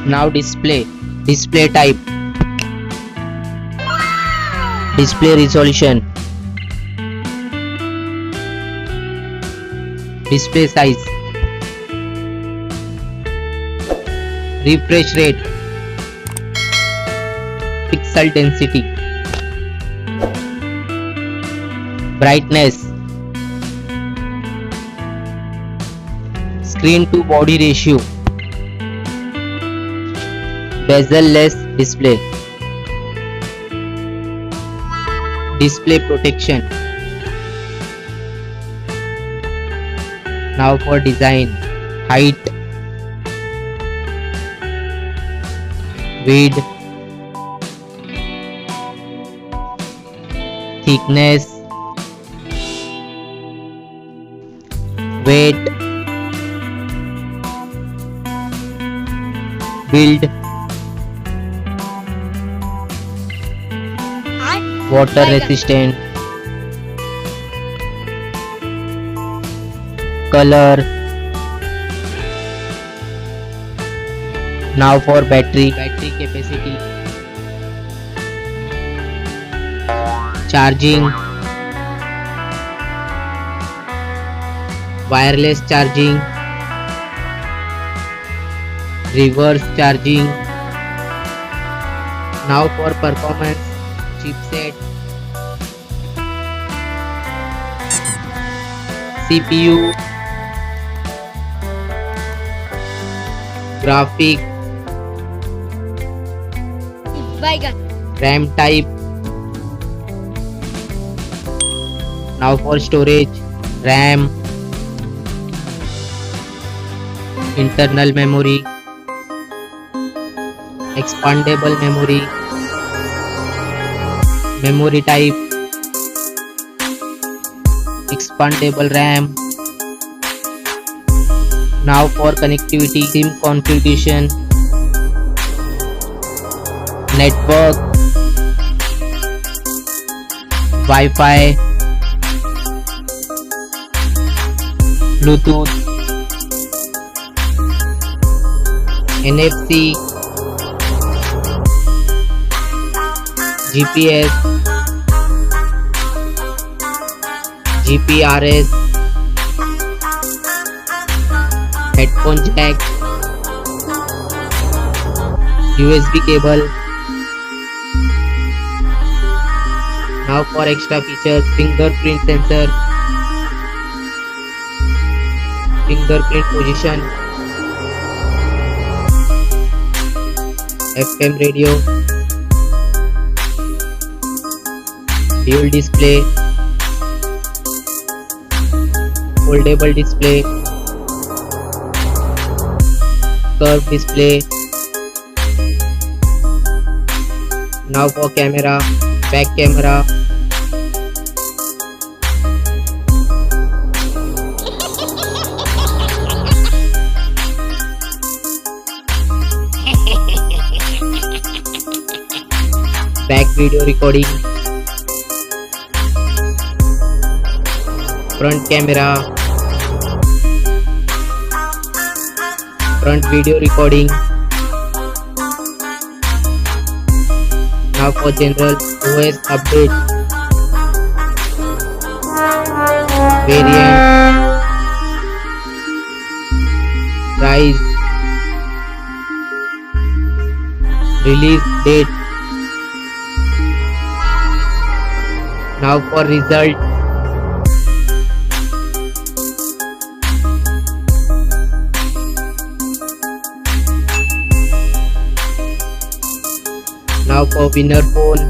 Now display type, display resolution, display size, refresh rate, pixel density, brightness, screen to body ratio, bezel-less display, display protection. Now for design, height, width, thickness, weight, build, water resistant, color. Now for battery capacity, charging, wireless charging, reverse charging. Now for performance, chipset, CPU, graphic, RAM type. Now for storage, RAM, internal memory, expandable memory, memory type, expandable RAM. Now for connectivity, SIM configuration, network, Wi-Fi, Bluetooth, NFC, GPS, GPRS, headphone jack, USB cable. Now for extra features, fingerprint sensor, fingerprint position, FM radio, dual display, foldable display, curved display. Now for camera, back camera, back video recording, front camera, front video recording. Now for general OS update, variant, price, release date. Now for result, now for winner phone.